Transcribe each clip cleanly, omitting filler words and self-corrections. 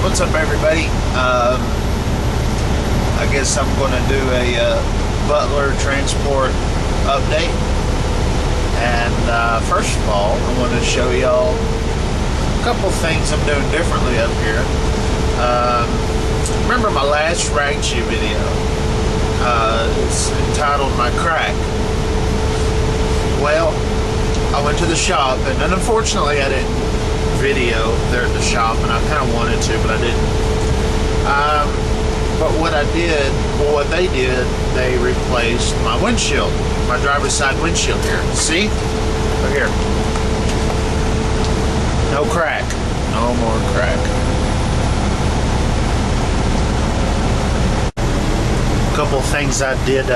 What's up, everybody? I guess I'm going to do a Butler transport update. And first of all, I want to show y'all a couple things I'm doing differently up here. Remember my last recieve video? It's entitled My Crack. Well, I went to the shop, and unfortunately I didn't video there at the shop, and I kind of wanted to, but I didn't. But what I did, well, what they did, they replaced my windshield, my driver's side windshield here. See? Right here. No crack. No more crack. A couple things I did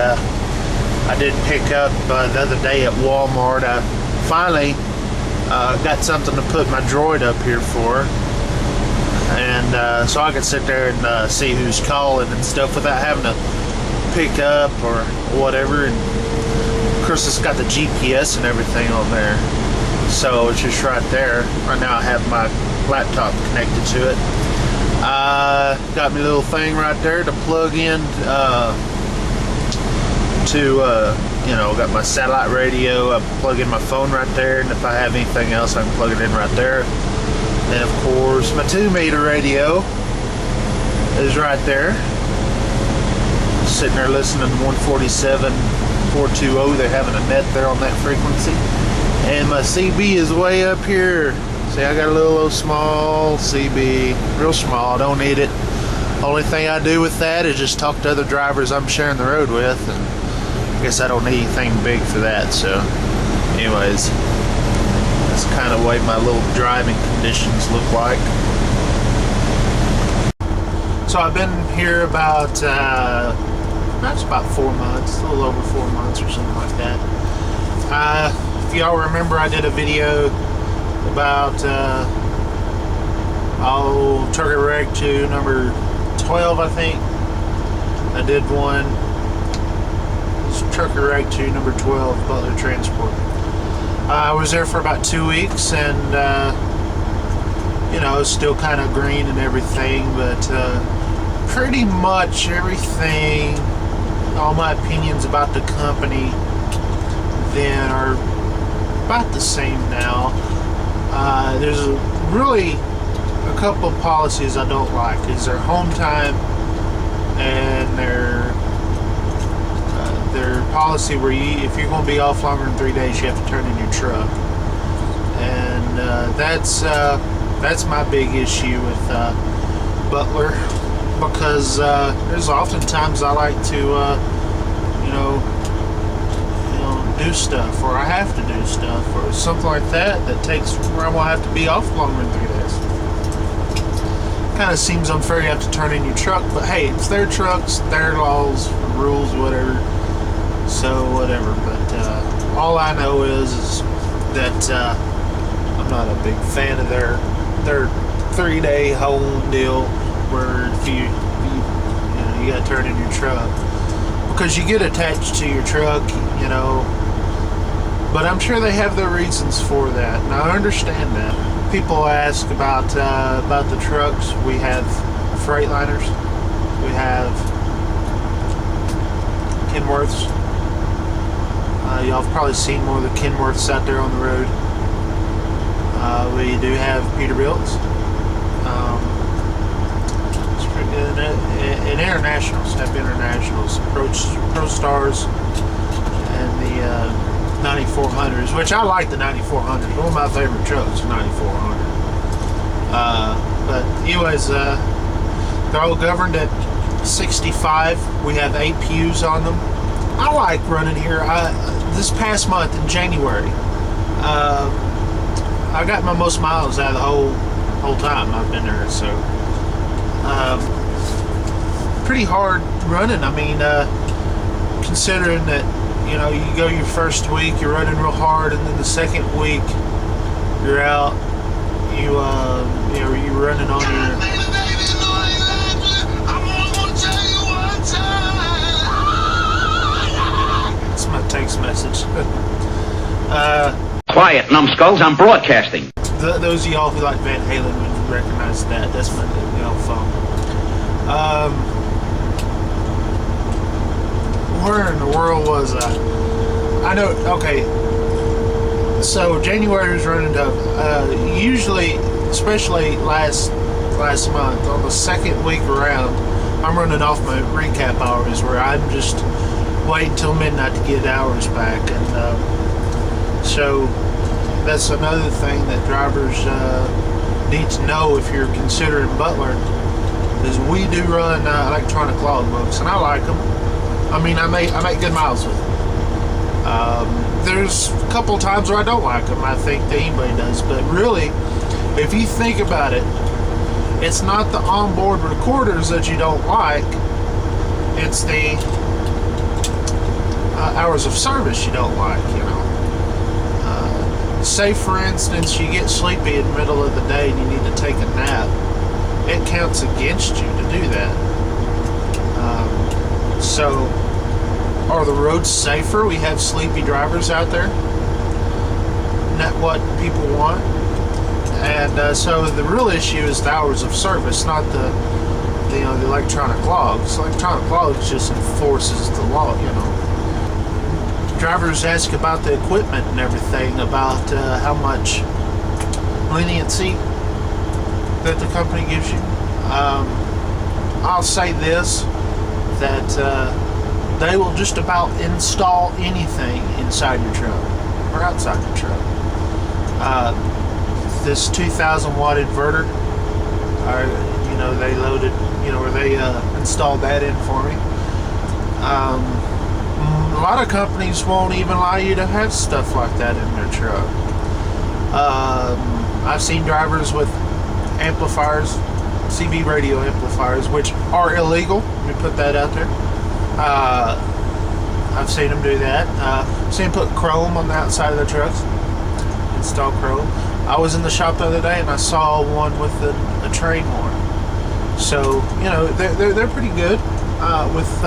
pick up the other day at Walmart. I finally got something to put my droid up here for, and so I could sit there and see who's calling and stuff without having to pick up or whatever. And of course it's got the GPS and everything on there, so it's just right there. Right now I have my laptop connected to it. Got me a little thing right there to plug in got my satellite radio. I plug in my phone right there, and if I have anything else, I can plug it in right there. And of course, my 2-meter radio is right there. Sitting there listening to 147.420. They're having a net there on that frequency. And my CB is way up here. See, I got a little old small CB, real small. I don't need it. Only thing I do with that is just talk to other drivers I'm sharing the road with, and I guess I don't need anything big for that. So anyways, that's kind of the way my little driving conditions look like. So I've been here about that's about 4 months, a little over 4 months or something like that. If y'all remember, I did a video about Trucker Reg 2 number 12, I think. I did one. Trucker Reg 2 number 12, Butler transport. I was there for about 2 weeks, and it's still kind of green and everything, but pretty much everything, all my opinions about the company then are about the same now. There's really a couple of policies I don't like. Is their home time and their policy where if you're going to be off longer than 3 days, you have to turn in your truck. And that's my big issue with Butler, because there's oftentimes I like to do stuff, or I have to do stuff, or something like that takes where I won't have to be off longer than 3 days. Kind of seems unfair you have to turn in your truck, but hey, it's their trucks, their laws, rules, whatever. So whatever. But all I know is that I'm not a big fan of their 3-day home deal, where if you got to turn in your truck because you get attached to your truck, But I'm sure they have their reasons for that, and I understand that. People ask about the trucks. We have Freightliners. We have Kenworths. Y'all have probably seen more of the Kenworths out there on the road. We do have Peterbilts. It's pretty good. And internationals, have internationals, Pro Stars, and the 9400s, which I like the 9400s. One of my favorite trucks, 9400. But anyways, they're all governed at 65. We have APUs on them. I like running here. This past month in January, I got my most miles out of the whole time I've been there. So pretty hard running. I mean, considering that you go your first week, you're running real hard, and then the second week you're out, you're running on your. That's my text message. Quiet, numbskulls, I'm broadcasting. Those of y'all who like Van Halen would recognize that. That's my phone. Where in the world was I? I know. Okay. So January is running up. Usually, especially last month, on the second week around, I'm running off my recap hours where I'm just waiting till midnight to get hours back, and so that's another thing that drivers need to know if you're considering Butler, is we do run electronic logbooks, and I like them. I mean, I make good miles with them. There's a couple times where I don't like them. I think that anybody does, but really, if you think about it, it's not the onboard recorders that you don't like, it's the hours of service you don't like, Say, for instance, you get sleepy in the middle of the day and you need to take a nap. It counts against you to do that. So, are the roads safer? We have sleepy drivers out there. Not what people want. And so the real issue is the hours of service, not the electronic logs. Electronic logs just enforces the law, Drivers ask about the equipment and everything, about how much leniency that the company gives you. I'll say this, that they will just about install anything inside your truck or outside your truck. This 2,000 watt inverter, they loaded, or they installed that in for me. A lot of companies won't even allow you to have stuff like that in their truck. I've seen drivers with amplifiers, CB radio amplifiers, which are illegal. Let me put that out there. I've seen them do that. Seen them put chrome on the outside of their trucks. Install chrome. I was in the shop the other day and I saw one with a train horn. So they're pretty good with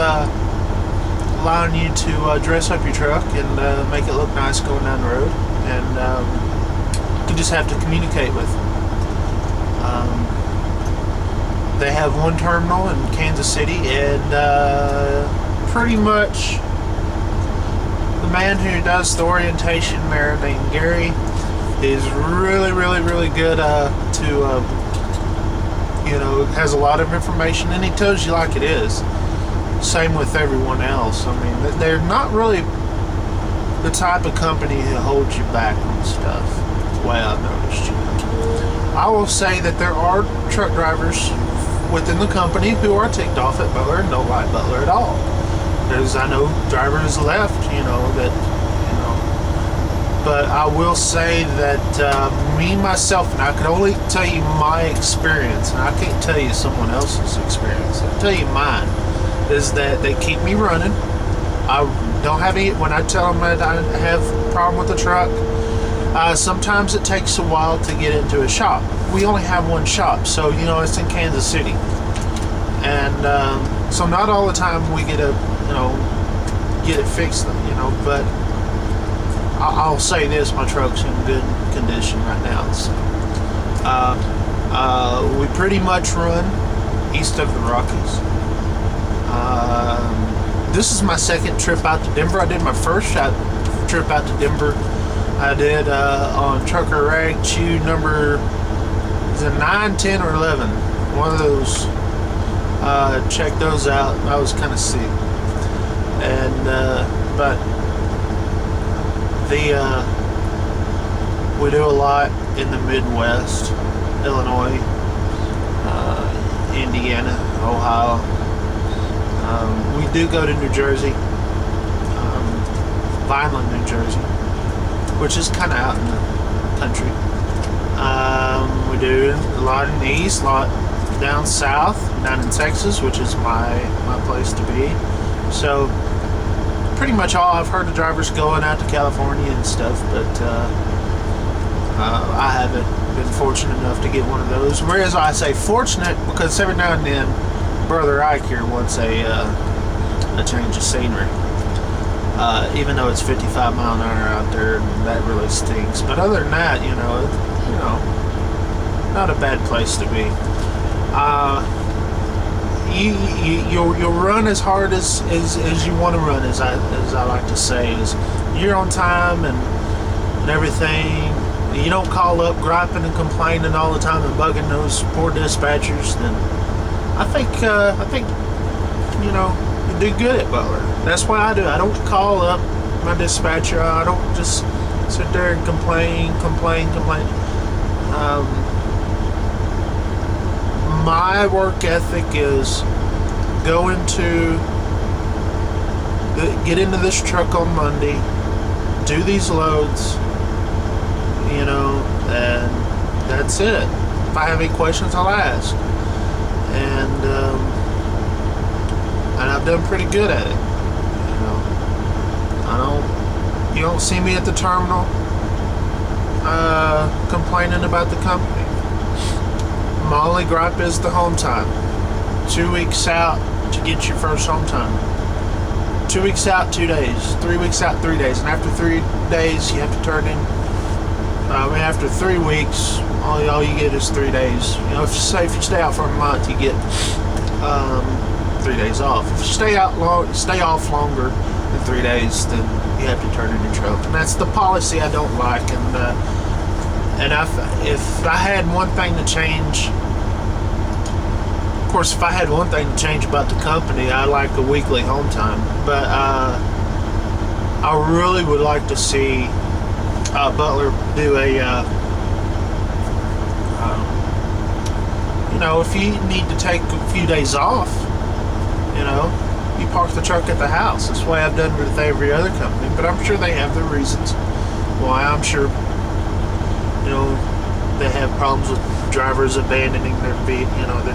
allowing you to dress up your truck and make it look nice going down the road, and you just have to communicate with them. They have one terminal in Kansas City, and pretty much the man who does the orientation there, named Gary, is really, really, really good to has a lot of information, and he tells you like it is. Same with everyone else. I mean, they're not really the type of company who holds you back on stuff, the way I've noticed. I will say that there are truck drivers within the company who are ticked off at Butler and don't like Butler at all. Because I know drivers left, but I will say that me, myself, and I can only tell you my experience, and I can't tell you someone else's experience. I'll tell you mine, is that they keep me running. I don't have any, when I tell them that I have a problem with the truck, sometimes it takes a while to get into a shop. We only have one shop, so it's in Kansas City, and so not all the time we get get it fixed, but I'll say this, my truck's in good condition right now. So, we pretty much run east of the Rockies. This is my second trip out to Denver. I did my first trip out to Denver. I did on Trucker Rag Chew number 9, 10, or 11. One of those. Check those out. I was kind of sick, and but we do a lot in the Midwest, Illinois, Indiana, Ohio. We do go to New Jersey, Vineland, New Jersey, which is kind of out in the country. We do a lot in the east, a lot down south, down in Texas, which is my place to be. So pretty much all I've heard of drivers going out to California and stuff, but I haven't been fortunate enough to get one of those. Whereas I say fortunate because every now and then Brother Ike here wants a change of scenery. Even though it's 55 mile an hour out there, and that really stinks. But other than that, not a bad place to be. You'll run as hard as you want to run, as I like to say. Is you're on time and everything. You don't call up griping and complaining all the time and bugging those poor dispatchers. Then I think you do good at Butler. That's why I do. I don't call up my dispatcher. I don't just sit there and complain. My work ethic is get into this truck on Monday, do these loads, and that's it. If I have any questions, I'll ask. And I've done pretty good at it. You don't see me at the terminal complaining about the company. My only gripe is the home time. 2 weeks out to get your first home time. 2 weeks out, 2 days. 3 weeks out, 3 days. And after 3 days, you have to turn in. After 3 weeks, all you get is 3 days. If you stay out for a month, you get 3 days off. If you stay off longer than 3 days, then you have to turn in your truck. And that's the policy I don't like. And if I had one thing to change, of course, if I had one thing to change about the company, I like a weekly home time. But I really would like to see Butler do if you need to take a few days off, you park the truck at the house. That's the way I've done with every other company. But I'm sure they have their reasons why. I'm sure they have problems with drivers abandoning their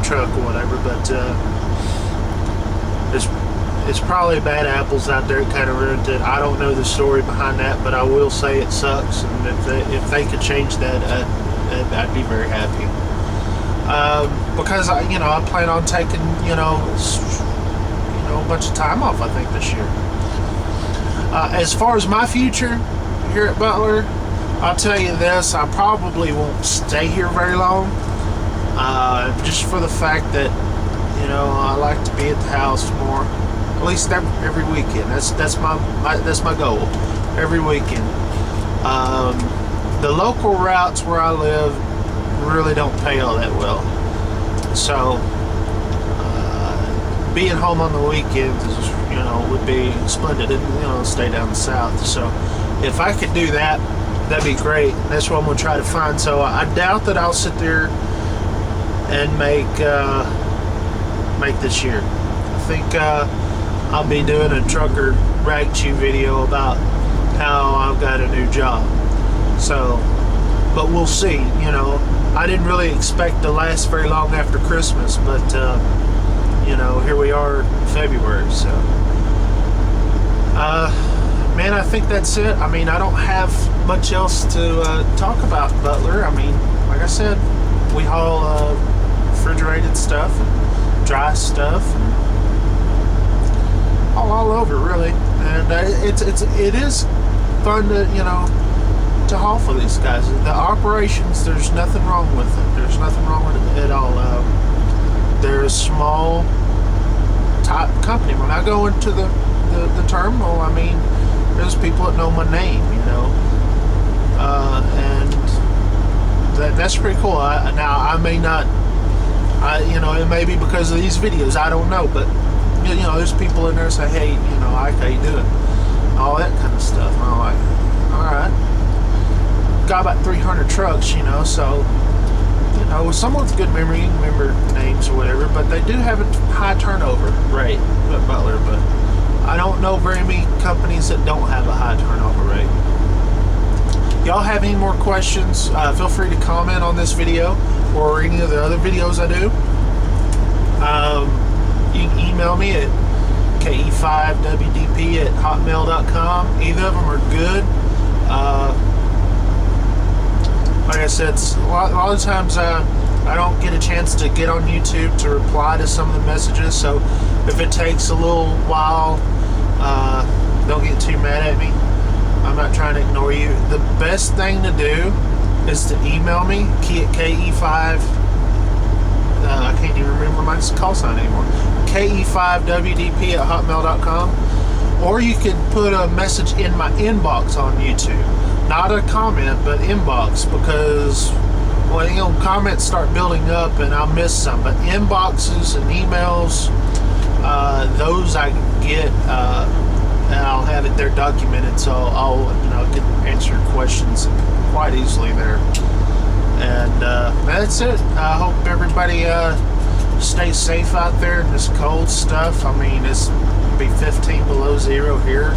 truck or whatever, but it's probably bad apples out there that kind of ruined it. I don't know the story behind that, but I will say it sucks, and if they could change that, I'd be very happy. Because I plan on taking a bunch of time off, I think, this year. As far as my future here at Butler, I'll tell you this, I probably won't stay here very long, just for the fact that, I like to be at the house more, at least every weekend. That's my goal, every weekend. The local routes where I live really don't pay all that well, so being home on the weekends is, would be splendid, and stay down south. So if I could do that, that'd be great. That's what I'm gonna try to find. So I doubt that I'll sit there and make this year. I think I'll be doing a trucker rag chew video about how I've got a new job. So, but we'll see. I didn't really expect to last very long after Christmas, but here we are in February. So, man, I think that's it. I don't have much else to talk about Butler. Like I said, we haul refrigerated stuff, and dry stuff, and all over really. And it is fun to haul for these guys. The operations, there's nothing wrong with it. There's nothing wrong with it at all. They're a small type company. When I go into the terminal, there's people that know my name, and that's pretty cool. Now I may not, it may be because of these videos, I don't know, but there's people in there that say, hey, I like how you do it, all that kind of stuff. And I'm like, all right, got about 300 trucks, so some with good memory, you can remember names or whatever, but they do have a high turnover rate at Butler. But I don't know very many companies that don't have a high turnover rate. Y'all have any more questions, feel free to comment on this video or any of the other videos I do. You can email me at ke5wdp@hotmail.com. Either of them are good. Like I said, a lot of times I don't get a chance to get on YouTube to reply to some of the messages, so if it takes a little while, don't get too mad at me. I'm not trying to ignore you. The best thing to do is to email me, key at KE5. I can't even remember my call sign anymore. KE5WDP@hotmail.com. Or you could put a message in my inbox on YouTube. Not a comment, but inbox, because, well, you know, comments start building up and I'll miss some. But inboxes and emails, those I get, and I'll have it there documented, so I'll can answer questions quite easily there. And that's it. I hope everybody stays safe out there in this cold stuff. I mean, it's be 15 below zero here.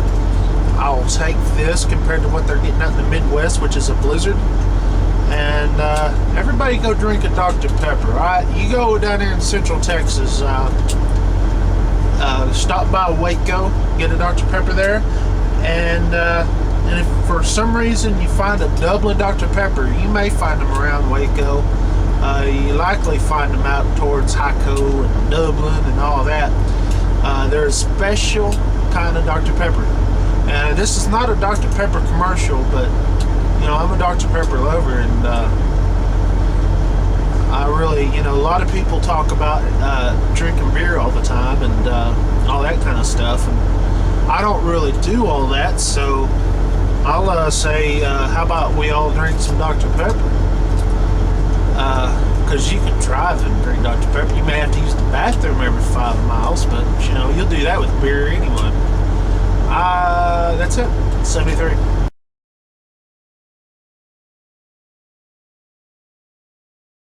I'll take this compared to what they're getting out in the Midwest, which is a blizzard. And everybody go drink a Dr. Pepper. All right, you go down there in Central Texas. Stop by Waco, get a Dr. Pepper there, and if for some reason you find a Dublin Dr. Pepper, you may find them around Waco. You likely find them out towards Hyco and Dublin and all that. They're a special kind of Dr. Pepper, and this is not a Dr. Pepper commercial, but you know, I'm a Dr. Pepper lover, and I really, a lot of people talk about drinking beer all the time and all that kind of stuff, and I don't really do all that, so I'll say, how about we all drink some Dr. Pepper? Because you can drive and drink Dr. Pepper. You may have to use the bathroom every 5 miles, but you'll do that with beer anyway. That's it. 73.